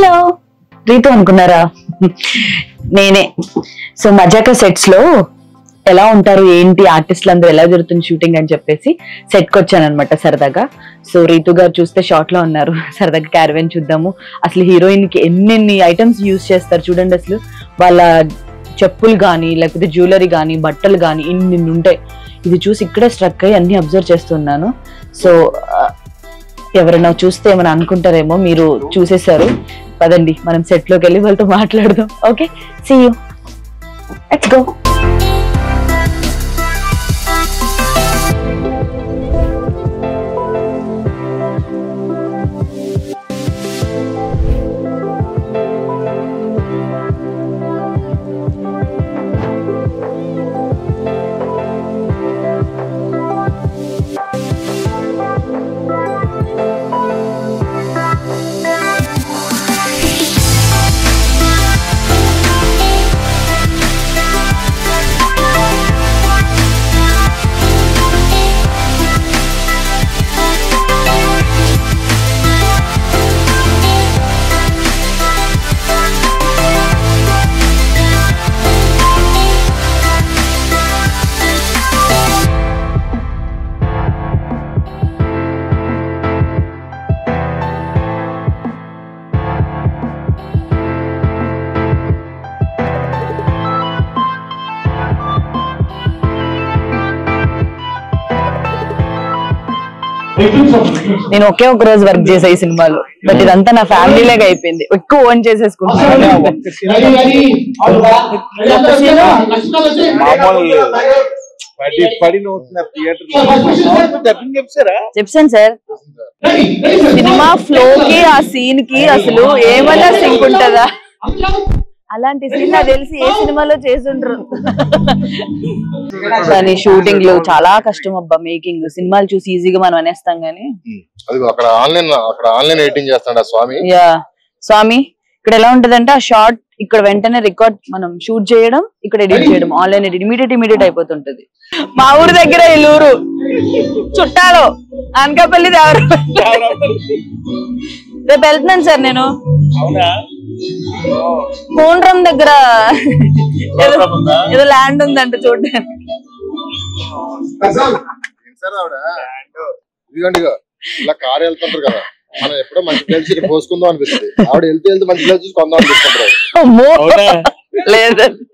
Hello Ritu అనుకున్నారా? నేనే. So మజాకా sets లో ఎలా ఉంటారు ఏంటి ఆర్టిస్టులు అందరూ ఎలా జరుగుతుంది షూటింగ్ అని చెప్పేసి సెట్ కి వచ్చాను అనమాట సరదాగా. సో రీతు గారు చూస్తే షార్ట్ లో ఉన్నారు. సరదాగా క్యారవెన్ చూద్దాము, అసలు హీరోయిన్ కి ఎన్నెన్ని ఐటమ్స్ యూజ్ చేస్తారు చూడండి. అసలు వాళ్ళ చెప్పులు కానీ లేకపోతే జ్యువెలరీ కానీ బట్టలు కానీ ఇన్ని ఉంటాయి. ఇది చూసి ఇక్కడే స్ట్రక్ అయ్యి అన్ని అబ్జర్వ్ చేస్తున్నాను. సో ఎవరైనా చూస్తే ఏమైనా అనుకుంటారేమో, మీరు చూసేసారు. పదండి మనం సెట్ లోకి వెళ్ళి వాళ్ళతో మాట్లాడదాం. Okay, see you, let's go. నేను ఒకే ఒక రోజు వర్క్ చేసా ఈ సినిమాలో, బట్ ఇదంతా నా ఫ్యామిలీ లాగా అయిపోయింది. ఎక్కువ ఓన్ చేసేసుకుంటాను. చెప్పాను సార్, సినిమా ఫ్లో కి ఆ సీన్ కి అసలు ఏమన్నా సింక్ ఉంటుందా? అలాంటి సీన్ నాకు తెలిసి ఏ సినిమాలో చేసుండ్రు. కానీ షూటింగ్ లో చాలా కష్టం అబ్బా. మేకింగ్ సినిమాలు చూసి ఈజీగా మనం అనేస్తాం గానీ అక్కడ ఆన్లైన్ ఎడిటింగ్ చేస్తాడు స్వామి. యా స్వామి, ఇక్కడ ఎలా ఉంటదంటే ఆ షార్ట్ ఇక్కడ వెంటనే రికార్డ్ మనం షూట్ చేయడం, ఇక్కడ ఎడిట్ చేయడం, ఆన్లైన్ ఎడిట్ ఇమీడియట్ అయిపోతుంటది. మా ఊరు దగ్గర ఇల్లూరు చుట్టాలు అనకాపల్లి రేపు వెళ్తున్నాను సార్ నేను. కోనరం దగ్గర ఏదో ల్యాండ్ ఉందంట చూడడానికి. ఇలా కారు వెళ్తుంటారు కదా, మనం ఎప్పుడో మంచి ప్లేస్ పోసుకుందాం అనిపిస్తుంది. ఆవిడ వెళ్తే మంచి ప్లేస్ చూసి కొందాం అనిపిస్తుంటారు. లేదండి,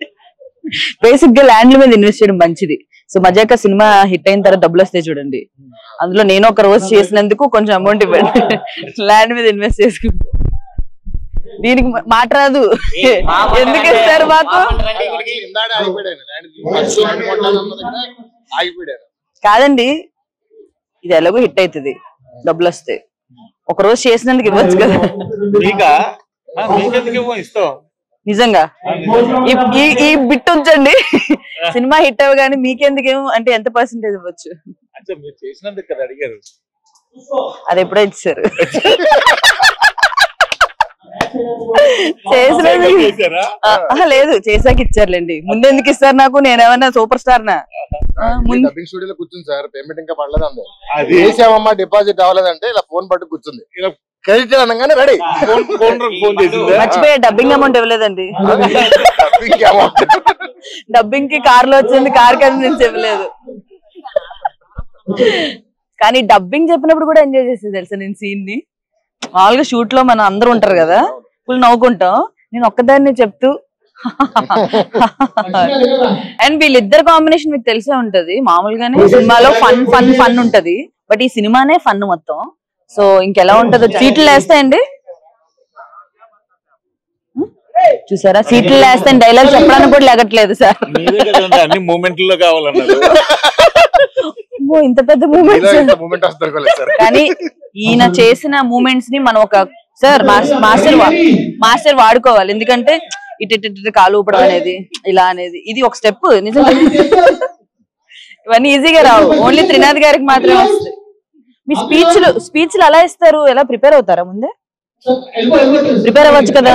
బేసిక్ గా ల్యాండ్ల మీద ఇన్వెస్ట్ చేయడం మంచిది. సో మజాకా సినిమా హిట్ అయిన తర్వాత డబ్బులు వస్తాయి చూడండి, అందులో నేను ఒక రోజు చేసినందుకు కొంచెం అమౌంట్ ఇవ్వండి. ల్యాండ్ మీద ఇన్వెస్ట్ చేసుకుంటా. దీనికి మాట రాదు, ఎందుకు ఇస్తారు మాకు? కాదండి, ఇది ఎలాగో హిట్ అవుతుంది, డబ్బులు వస్తాయి. ఒక రోజు చేసినందుకు ఇవ్వచ్చు కదా. నిజంగా ఈ బిట్ ఉంచండి. సినిమా హిట్ అవ్వగానే మీకెందుకేమో అంటే ఎంత పర్సెంటేజ్ ఇవ్వచ్చు? అది ఎప్పుడో ఇచ్చారు. లేదు, చేసాక ఇచ్చారులేండి. ముందు ఎందుకు ఇస్తారు నాకు? నేనేమన్నా సూపర్ స్టార్ నా? స్టూడియోలో కూర్చుంది సార్, పేమెంట్ ఇంకా పడలేదండి. వేసామమ్మా డిపాజిట్ అవ్వలేదంటే ఇలా ఫోన్ పట్టు కూర్చుంది. క్రెడిట్ అనగానే రెడీ. మర్చిపోయా, డబ్బింగ్ అమౌంట్ ఇవ్వలేదండి. డబ్బింగ్ కి కార్ లో వచ్చింది, కార్ కన్వీన్స్ ఇవ్వలేదు. కానీ డబ్బింగ్ చెప్పినప్పుడు కూడా ఎంజాయ్ చేసేది తెలుసా నేను సీన్ ని. మామూలుగా షూట్ లో మనం అందరూ ఉంటారు కదా, ఫుల్ నవ్వుకుంటాం. నేను ఒక్కదాన్ని చెప్తూ అండ్ వీళ్ళిద్దరు కాంబినేషన్ మీకు తెలిసే ఉంటది. మామూలుగానే సినిమాలో ఫన్ ఉంటది, బట్ ఈ సినిమానే ఫన్ మొత్తం. సో ఇంకెలా ఉంటదో. సీట్లు వేస్తాయండి, చూసారా? సీట్లు వేస్తే డైలాగ్ చెప్పడానికి కూడా లేగట్లేదు సార్. ఇంత పెద్ద మూమెంట్స్. కానీ ఈయన చేసిన మూమెంట్స్ ని మనం ఒక మాస్టర్ వాడుకోవాలి. ఎందుకంటే ఇటు కాలు ఊపడం అనేది, ఇలా అనేది, ఇది ఒక స్టెప్. నిజంగా ఇవన్నీ ఈజీగా రావు, ఓన్లీ త్రినాథ్ గారికి మాత్రమే వస్తాయి. మీ స్పీచ్లు అలా ఇస్తారు? ఎలా ప్రిపేర్ అవుతారా? ముందే ప్రిపేర్ అవ్వచ్చు కదా.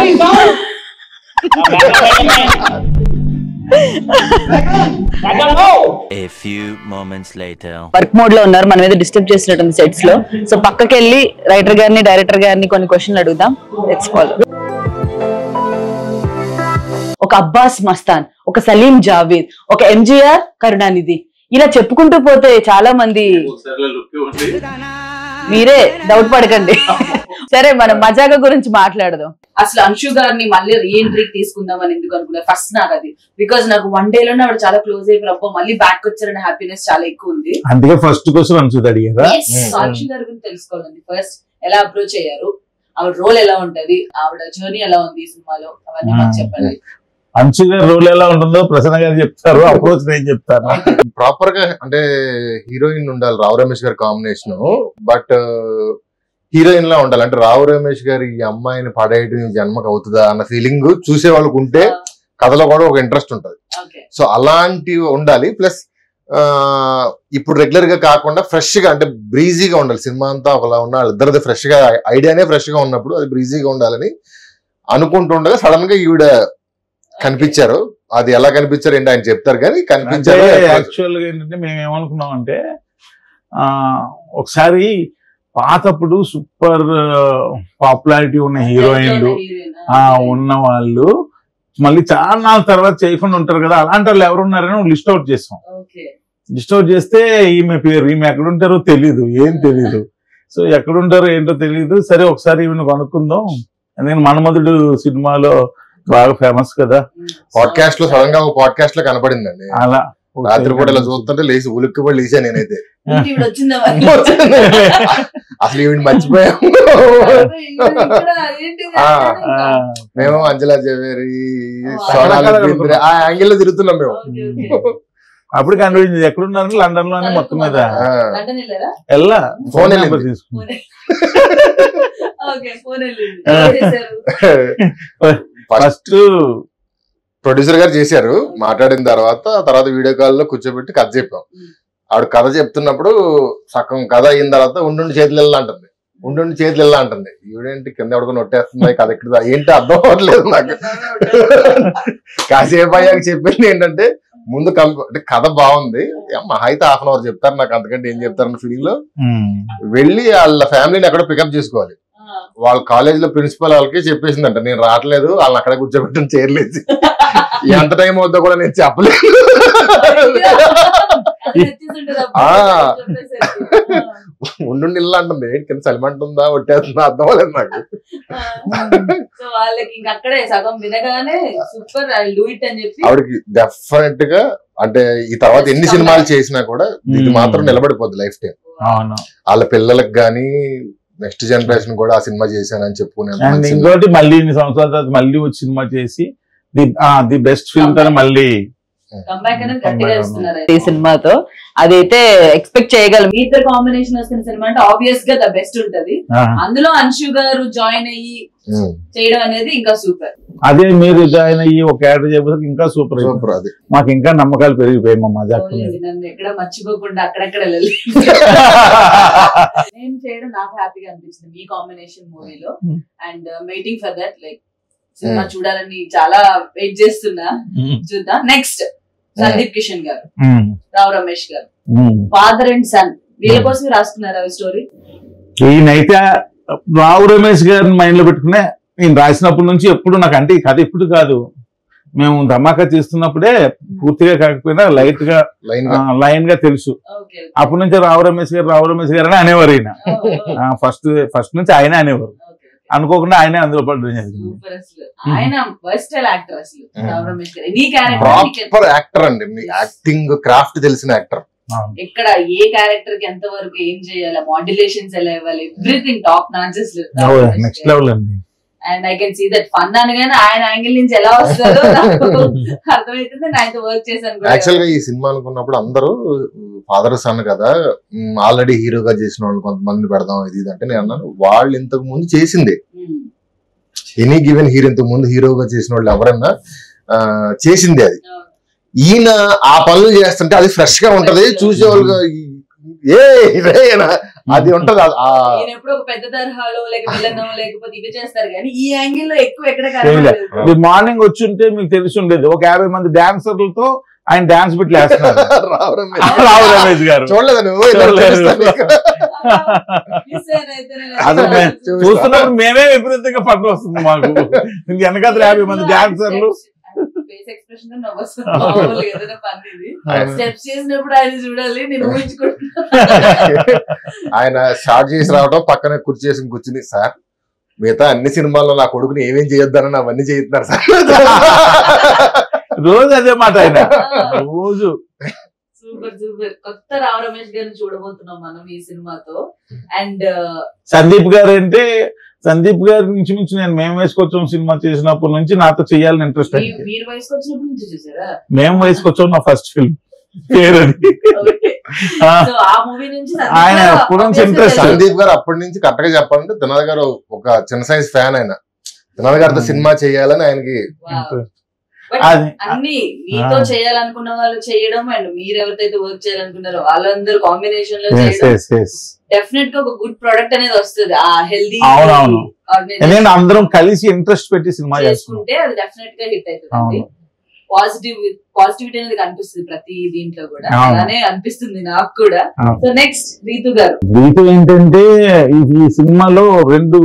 A few moments later. Work mode లో ఉన్నారు, మనం ఏదో డిస్టర్బ్ చేసినట్టుంది సెట్స్ లో. సో పక్కకి వెళ్ళి రైటర్ గారిని డైరెక్టర్ గారిని కొన్ని క్వశ్చన్లు అడుగుదాం. Let's follow. ఒక అబ్బాస్ మస్తాన్, ఒక సలీం జావేద్, ఒక ఎంజీఆర్ కరుణానిధి, ఇలా చెప్పుకుంటూ పోతే చాలా మంది. మీరే డౌట్ పడకండి. సరే మనం మజాగా గురించి మాట్లాడదాం. అసలు అంశు గారిని మళ్ళీ రీఎంట్రీ తీసుకుందాం అని ఎందుకు అనుకున్నారు? ఫస్ట్ నాకు అది బికాజ్ నాకు వన్ డే లోనే ఆవిడ చాలా క్లోజ్ అయిపోయి మళ్ళీ బ్యాక్ వచ్చారనే హ్యాపీనెస్ చాలా ఎక్కువ ఉంది. అందుకే ఫస్ట్ క్వశ్చన్ అంశు అడిగారా? అంశు గారి గురించి తెలుసుకోవాలండి. ఫస్ట్ ఎలా అప్రోచ్ అయ్యారు, ఆవిడ రోల్ ఎలా ఉంటది, ఆవిడ జర్నీ ఎలా ఉంది ఈ సినిమాలో, అవన్నీ మాకు చెప్పండి. అంశు గారి రోల్ ఎలా ఉంటుందో ప్రసన్న గారు చెప్తారు, అప్రోచ్ నేను చెప్తాను. ప్రాపర్ గా అంటే హీరోయిన్ ఉండాలి రావు రమేష్ గారి కాంబినేషన్, బట్ హీరోయిన్ లా ఉండాలి. అంటే రావు రమేష్ గారి ఈ అమ్మాయిని పడేయడం జన్మకు అవుతుందా అన్న ఫీలింగ్ చూసే వాళ్ళకు ఉంటే కథలో కూడా ఒక ఇంట్రెస్ట్ ఉంటది. సో అలాంటివి ఉండాలి. ప్లస్ ఇప్పుడు రెగ్యులర్ గా కాకుండా ఫ్రెష్ గా అంటే బ్రీజీగా ఉండాలి. సినిమా అంతా ఒకలా ఉన్న వాళ్ళిద్దరిది ఫ్రెష్ గా ఐడియానే ఫ్రెష్ గా ఉన్నప్పుడు అది బ్రీజీగా ఉండాలని అనుకుంటుండగా సడన్ గా ఈవిడ కనిపించారు. అది ఎలా కనిపించారు ఏంటి ఆయన చెప్తారు కానీ కనిపించారు. యాక్చువల్ గా ఏంటంటే మేము ఏమనుకున్నాం అంటే ఒకసారి పాతప్పుడు సూపర్ పాపులారిటీ ఉన్న హీరోయిన్లు ఉన్న వాళ్ళు మళ్ళీ చాలా నాలుగు తర్వాత చేయకుండా ఉంటారు కదా, అలాంటి వాళ్ళు ఎవరున్నారని లిస్ట్ అవుట్ చేస్తాం. లిస్ట్ అవుట్ చేస్తే ఈమె పేరు, ఈమె ఎక్కడుంటారో తెలీదు, ఏం తెలీదు. సో ఎక్కడుంటారో ఏంటో తెలీదు. సరే ఒకసారి ఈమెను కనుక్కుందాం. నేను మన్మధుడు సినిమాలో బాగా ఫేమస్ కదా, పాడ్కాస్ట్ లో సడన్ గా ఒక పాడ్కాస్ట్ లో కనపడిందండి. అలా రాత్రి పూట ఇలా చూస్తుంటే లేచి ఉలిక్కిపడి లేచా నేనైతే. అసలు ఈవిడ మర్చిపోయాం. మేము అంజలా జవేరి, సోనాలి బింద్రే ఆ యాంగిల్ లో తిరుగుతున్నాం మేము. అప్పుడు కనిపించింది ఎక్కడున్నారు, లండన్ లోనే మొత్తం మీద వెళ్ళా ఫోన్ తీసుకున్నా. ఫస్ట్ ప్రొడ్యూసర్ గారు చేశారు. మాట్లాడిన తర్వాత వీడియో కాల్ లో కూర్చోబెట్టి కథ చెప్పాం. ఆవిడ కథ చెప్తున్నప్పుడు సగం కథ అయిన తర్వాత ఉండుండి చేతులు వెళ్ళా అంటుంది, ఉండుండి చేతులు వెళ్ళా అంటుంది. ఈవిడేంటి కింద ఎవడుకొని నొట్టేస్తుంది, కథ ఎక్కడ ఏంటి అర్థం అవ్వట్లేదు నాకు. కాసేపు అయ్యాక చెప్పింది ఏంటంటే ముందు అంటే కథ బాగుంది, మహా అయితే హాఫ్ అన్ అవర్ చెప్తారు, నాకు అంతకంటే ఏం చెప్తారన్న ఫీలింగ్ లో వెళ్ళి వాళ్ళ ఫ్యామిలీని ఎక్కడో పికప్ చేసుకోవాలి. వాళ్ళ కాలేజ్ లో ప్రిన్సిపల్ వాళ్ళకి చెప్పేసిందంట నేను రావట్లేదు, వాళ్ళని అక్కడ కూర్చోబెట్టని చేరలేదు. ఎంత టైం అవుతుందో కూడా నేను చెప్పలేదు. ఉండుండి ఇల్లు అంటుంది, కింద చలిమంటుందా ఒట్టేస్తుందా అర్థం అవ్వలేదు నాకు. ఆవిడకి డెఫినెట్ గా అంటే ఈ తర్వాత ఎన్ని సినిమాలు చేసినా కూడా ఇది మాత్రం నిలబడిపోద్ది లైఫ్ టైం. వాళ్ళ పిల్లలకు గానీ నెక్స్ట్ జనరేషన్ కూడా ఆ సినిమా చేశానని చెప్పుకునే. ఇంకోటి మళ్ళీ ఇన్ని సంవత్సరాల తర్వాత మళ్ళీ వచ్చి సినిమా చేసి ది బెస్ట్ ఫిల్మ్ తన మళ్ళీ ఈ సినిమాతో అదైతే ఎక్స్పెక్ట్ చేయగలం. మీ ఇద్దరు కాంబినేషన్ వస్తున్న సినిమా అంటే ఆబ్వియస్ గా ద బెస్ట్ ఉంటది. అందులో అంశు గారు జాయిన్ అయ్యి చేయడం అనేది ఇంకా సూపర్. అదే మీరు జాయిన్ అయ్యి ఒక క్యారెక్టర్ చేయబోతే ఇంకా సూపర్. అది మాకు ఇంకా నమ్మకాలు పెరిగిపోయాయి. మా మజాక్ నన్ను ఎక్కడ మర్చిపోకుండా అక్కడెక్కడ నేను చేయడం నాకు హ్యాపీగా అనిపించింది మీ కాంబినేషన్ మూవీలో. And waiting for that like cinema చూడాలని చాలా వెయిట్ చేస్తున్నా. చూద్దాం. నెక్స్ట్ సందీప్ కిషన్ గారు, రావు రమేష్ గారు, ఫాదర్ అండ్ సన్, వీళ్ళ కోసం రాసుకున్నారు అవి స్టోరీ. ఈయనైతే రావు రమేష్ గారిని మైండ్ లో పెట్టుకునే నేను రాసినప్పటి నుంచి ఎప్పుడు నాకు అంటే ఈ కథ ఇప్పుడు కాదు, మేము ధమాకా తీస్తున్నప్పుడే పూర్తిగా కాకపోయినా లైట్ గా లైన్ గా తెలుసు. అప్పటి నుంచి రావు రమేష్ గారు అని అనేవారు. ఈయన ఫస్ట్ నుంచి ఆయన అనేవారు, అనుకోకుండా ఆయనే అందులో పడ్డం జరిగింది. ప్రాపర్ యాక్టర్ అండి, మీ యాక్టింగ్ క్రాఫ్ట్ తెలిసిన యాక్టర్. ఇక్కడ ఏ క్యారెక్టర్ కి ఎంత వరకు ఏం చేయాలి, మాడ్యులేషన్స్ ఎలా ఇవ్వాలి, everything top notches next level అండి. And I can see that fun అనగానే ఆయన యాంగిల్ నుంచి ఎలా వస్తుందో అర్థమవుతుంది. ఆయనతో వర్క్ చేశాను. యాక్చువల్ గా ఈ సినిమా అనుకున్నప్పుడు అందరూ ఫాదర్ సన్ కదా, ఆల్రెడీ హీరోగా చేసిన వాళ్ళు కొంతమంది పెడదాం ఇది అంటే నేను అన్నాను వాళ్ళు ఇంతకు ముందు చేసింది. ఎనీ గివెన్ హీరో ఇంతకు ముందు హీరోగా చేసిన వాళ్ళు ఎవరన్నా చేసింది. అది ఈయన ఆ పనులు చేస్తుంటే అది ఫ్రెష్ గా ఉంటది, చూసేవాళ్ళుగా అది ఉంటది. పెద్ద తరహాలో లేకపోతే ఇవి చేస్తారు కానీ ఈ యాంగిల్ లో ఎక్కువ ఎక్కడ మార్నింగ్ వచ్చి ఉంటే మీకు తెలిసి ఉండేది ఒక 50 మంది డాన్సర్లతో ఆయన డాన్స్ బిట్లు వేస్తున్నారు. రావు రమేష్ గారు చూస్తున్నప్పుడు మేమే విపరీతంగా పట్టు వస్తుంది మాకు. వెనకాల 50 మంది డాన్సర్లు ఫేస్ ఎక్స్ప్రెషన్ నవ్వొస్తుంది ఏదైనా పని ఇది స్టెప్స్ చేసినప్పుడు ఆయన చూడాలి నేను ఊహించుకుంటున్నాను. ఆయన స్టార్ట్ చేసి రావడం పక్కన కుర్చీ వేసి కూర్చుని సార్ మిగతా అన్ని సినిమాల్లో నా కొడుకుని ఏమేం చేయొద్దని అవన్నీ చేస్తున్నారు సార్. రోజు అదే మాట ఆయన రోజు. Super super. కొత్త రావు రమేష్ గారిని చూడబోతున్నాం మనం ఈ సినిమాతో. అండ్ సందీప్ గారు అంటే సందీప్ గారి నుంచి నేను మేము వేసుకొచ్చాం సినిమా చేసినప్పటి నుంచి నాతో చేయాలని ఇంట్రెస్ట్ అయింది. మీరు వయసుకు వచ్చినప్పటి నుంచి చూసారా? మేము వేసుకొచ్చాం నా ఫస్ట్ ఫిల్మ్ పేరు అది. సో ఆ మూవీ నుంచి ఆయన ఎప్పటి నుంచి ఇంట్రెస్ట్. సందీప్ గారు అప్పటి నుంచి కరెక్ట్ గా చెప్పాలంటే దినాల్ గారు ఒక చిన్న సైజ్ ఫ్యాన్. ఆయన దినాల్ గారితో సినిమా చేయాలని ఆయనకి అన్ని మీతో చేయాలనుకున్న వాళ్ళు చేయడం అండ్ మీరు ఎవరితో వర్క్ చేయాలనుకున్నారో వాళ్ళందరూ కాంబినేషన్ లో చేయడం డెఫినెట్ గా ఒక గుడ్ ప్రొడక్ట్ అనేది వస్తుంది. ఆ హెల్దీ అందరం కలిసి ఇంట్రెస్ట్ పెట్టి సినిమా చేసుకుంటే అది డెఫినెట్ గా హిట్ అవుతుంది. పాజిటివిటీ అనేది కనిపిస్తుంది ప్రతి దీంట్లో కూడా. అలానే అనిపిస్తుంది నాకు కూడా. సో నెక్స్ట్ రీతు గారు. రీతు ఏంటంటే ఈ సినిమాలో 2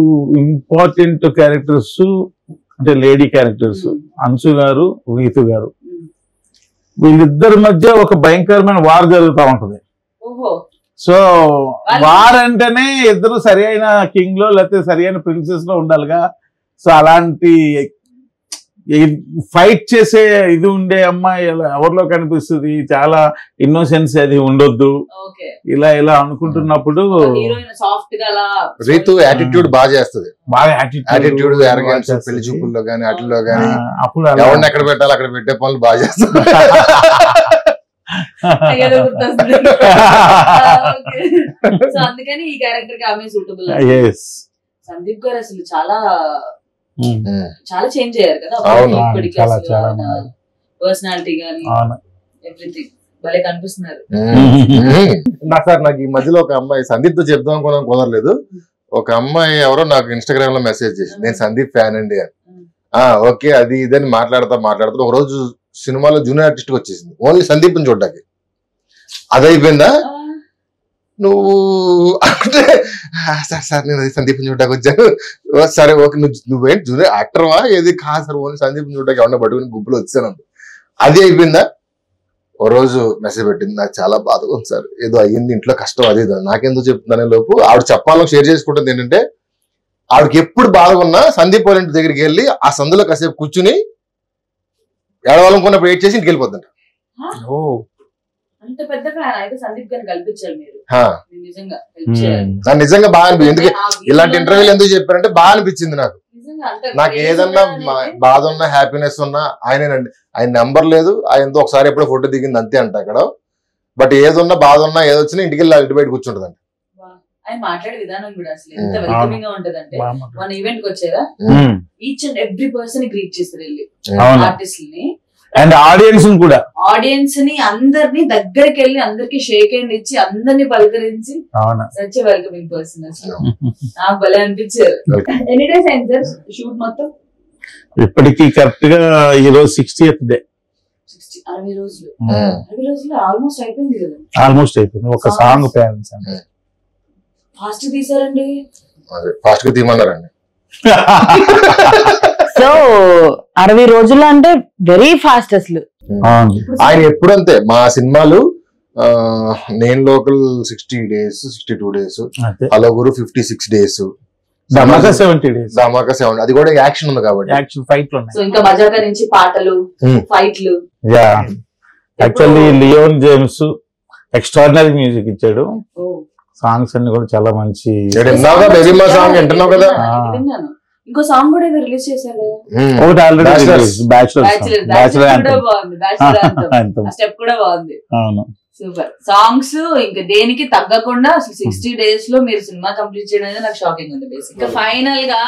ఇంపార్టెంట్ క్యారెక్టర్స్ అంటే లేడీ క్యారెక్టర్స్ అంశు గారు రీతు గారు. వీళ్ళిద్దరి మధ్య ఒక భయంకరమైన వార్ జరుగుతూ ఉంటది. సో వార్ అంటేనే ఇద్దరు సరి అయిన కింగ్ లో లేకపోతే సరి అయిన ప్రిన్సెస్ లో ఉండాలిగా. సో అలాంటి ఫైట్ చేసే ఇది ఉండే అమ్మాయి ఎవరిలో కనిపిస్తుంది. చాలా ఇన్నోసెన్స్ అది ఉండొద్దు ఇలా ఇలా అనుకుంటున్నప్పుడు రీతు యాటిట్యూడ్ బాగా చేస్తుంది. బాగా యాటిట్యూడ్ అరగెన్స్ పెళ్లి చూపుల్లో గానీ వాటిల్లో గానీ అప్పుడు ఎవరిని ఎక్కడ పెట్టాలి అక్కడ పెట్టే పనులు బాగా చేస్తుంది. అందుకని ఈ క్యారెక్టర్ కి ఆమె సూటబుల్. సందీప్ గారు అసలు చాలా చేంజ్ అయ్యారు కదా పర్సనాలిటీ గానీ ఎవ్రీథింగ్ భలే కనిపిస్తున్నారు. నాకు ఈ మధ్యలో ఒక అమ్మాయి సందీప్ తో చెప్దాం అనుకున్నాం కుదరలేదు. ఒక అమ్మాయి ఎవరో నాకు ఇన్స్టాగ్రామ్ లో మెసేజ్ చేసింది నేను సందీప్ ఫ్యాన్ అండి అని. ఓకే అది ఇదని మాట్లాడుతా ఒక రోజు సినిమాలో జూనియర్ ఆర్టిస్ట్ వచ్చేసింది ఓన్లీ సందీప్ ని చూడడానికి. అదైపోయిందా నువ్వు అంటే సార్ నేను సందీప్ చూడడానికి వచ్చాను. సరే ఓకే నువ్వేంటి జూనియర్ యాక్టర్వా ఏది కాదు సార్ ఓన్లీ సందీప్ చూడడానికి ఎవరన్నా పట్టుకుని గుంపులో వచ్చాను. అది అయిపోయిందా. ఓ రోజు మెసేజ్ పెట్టింది నాకు చాలా బాధగా ఉంది సార్ ఏదో అయ్యింది ఇంట్లో కష్టం అది నాకెందుకు చెప్తుందనే లోపు ఆవిడ చెప్పాలని షేర్ చేసుకుంటుంది ఏంటంటే ఆవిడకి ఎప్పుడు బాధగా ఉన్నా సందీప్ వాళ్ళ ఇంటి దగ్గరికి వెళ్ళి ఆ సందులో కాసేపు కూర్చుని ఏడవాలనుకున్నప్పుడు వెయిట్ చేసి ఇంటికి వెళ్ళిపోతుంట. అంత పెద్ద ఫ్యాన్ అయితే సందీప్ గారిని కల్పించారు మీరు. నిజంగా బాగా అనిపించింది. ఎందుకు ఇలాంటి ఇంటర్వ్యూలు ఎందుకు చెప్పారంటే బాగా అనిపించింది నాకు ఏదన్నా బాధ ఉన్నా హ్యాపీనెస్ ఉన్నా ఆయనేనండి. ఆయన నెంబర్ లేదు ఆయనతో ఒకసారి ఎప్పుడో ఫోటో దిగింది అంతే అంట అక్కడ. బట్ ఏదున్నా బాధ ఉన్నా ఏదొచ్చినా ఇంటికి వెళ్ళి ఇంటి బయటకు కూర్చుంటదండి. ఆయన మాట్లాడే విధానం కూడా అసలు ఎంత వెల్కమింగ్ గా ఉంటదంటే మన ఈవెంట్ కి వచ్చారా each and every person greet చేస్తారు వెళ్ళి ఆర్టిస్ట్ ని అండ్ ఆడియన్స్ ని అందరినీ దగ్గరికి వెళ్ళి అందరికి షేక్ హ్యాండ్ ఇచ్చి అందరినీ పలకరించి సచ్ వెల్కమింగ్ పర్సన్ అసలు నాకు భలే అనిపించారు. ఎన్ని డేస్ అయింది సార్ షూట్ మొత్తం? ఇప్పటికి కరెక్ట్ గా ఈ రోజు 60th డే. 60 రోజులు 60 రోజులు ఆల్మోస్ట్ అయిపోయింది కదా. ఆల్మోస్ట్ అయిపోయింది. ఒక సాంగ్ పేరెంట్స్ అంటే ఫాస్ట్ తీసారండి. ఫాస్ట్ గా తీయమన్నారండి. సో 60 రోజులు అంటే వెరీ ఫాస్ట్ అసలు. ఆయన ఎప్పుడంతే మా సినిమాలు నేను లోకల్ 60 days 62 days అలగురు 56 days ధమాకా 70 days ధమాకా 70 అది కూడా యాక్షన్ ఉంది కాబట్టి యాక్షన్ ఫైట్ లో సో ఇంకా మజాకా నుంచి పాటలు ఫైట్లు. Yeah actually Leon James extraordinary music ఇచ్చాడు. సాంగ్స్ అన్ని కూడా చాలా మంచి. ఇంకో సాంగ్ కూడా రిలీజ్ చేశారు ఒకటి ఆల్రెడీ బ్యాచులర్ స్టెప్ కూడా బాగుంది. సూపర్ సాంగ్స్ ఇంకా దేనికి తగ్గకుండా అసలు 60 days లో మీరు సినిమా కంప్లీట్ చేయడం అనేది నాకు షాకింగ్ ఉంది. బేసిక్ గా ఫైనల్ గా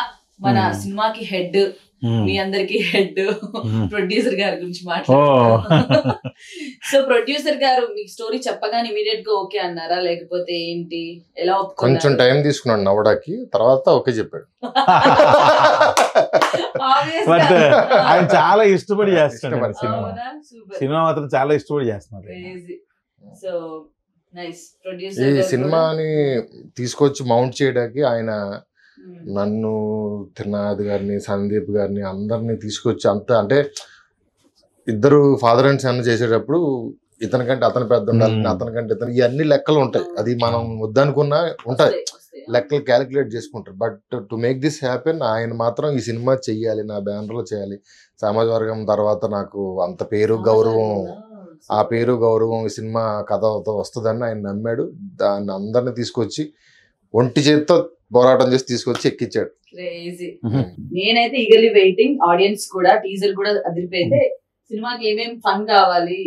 మన సినిమాకి హెడ్ మీ అందరికి హెడ్ ప్రొడ్యూసర్ గారి గురించి మాట్లాడుతున్నారు. సో ప్రొడ్యూసర్ గారు మీకు స్టోరీ చెప్పగానే ఇమీడియట్ గా ఓకే అన్నారా లేకపోతే ఏంటి ఎలా ఒప్పుకున్నారు? కొంచెం టైం తీసుకున్నాడు నవ్వడానికి తర్వాత ఓకే చెప్పాడు. ఆయన చాలా ఇష్టపడి చేస్తున్నాడు సినిమా మాత్రం చాలా ఇష్టపడి చేస్తున్నారు. So nice. ఈ సినిమాని తీసుకొచ్చి మౌంట్ చేయడానికి ఆయన నన్ను త్రినాథ్ గారిని సందీప్ గారిని అందరినీ తీసుకొచ్చి అంత అంటే ఇద్దరు ఫాదర్ అండ్ సన్ చేసేటప్పుడు ఇతనికంటే అతను పెద్ద ఉండాలి, అతనికంటే ఇతను, ఇవన్నీ లెక్కలు ఉంటాయి. అది మనం వద్దనుకున్నా ఉంటాయి, లెక్కలు క్యాలిక్యులేట్ చేసుకుంటారు. But to make this happen ఆయన మాత్రం ఈ సినిమా చెయ్యాలి, నా బ్యానర్ లో చేయాలి, సమాజ వర్గం తర్వాత నాకు అంత పేరు గౌరవం, ఆ పేరు గౌరవం ఈ సినిమా కథతో వస్తుందని ఆయన నమ్మాడు. దాన్ని అందరిని తీసుకొచ్చి ఒంటి చేతితో పోరాటం చేసి తీసుకొచ్చి ఎక్కించాడు. నేనైతే ఈగర్లీ వెయిటింగ్, ఆడియన్స్ కూడా. టీజర్ కూడా అదిరిపోయితే సినిమాకి ఏమేం ఫన్ కావాలి,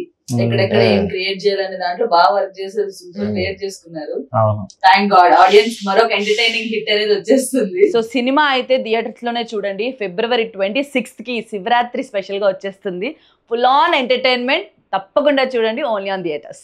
ఎక్కడెక్కడ ఏం క్రియేట్ చేయాలనే దాంట్లో బాగా వర్క్ చేసి క్రియేట్ చేసుకున్నారు. థ్యాంక్ గాడ్ ఆడియన్స్ మరొక ఎంటర్టైనింగ్ హిట్ అనేది వచ్చేస్తుంది. సో సినిమా అయితే థియేటర్స్ లోనే చూడండి. February 26th కి శివరాత్రి స్పెషల్ గా వచ్చేస్తుంది. ఫుల్ ఆన్ ఎంటర్టైన్మెంట్ తప్పకుండా చూడండి, ఓన్లీ ఆన్ థియేటర్స్.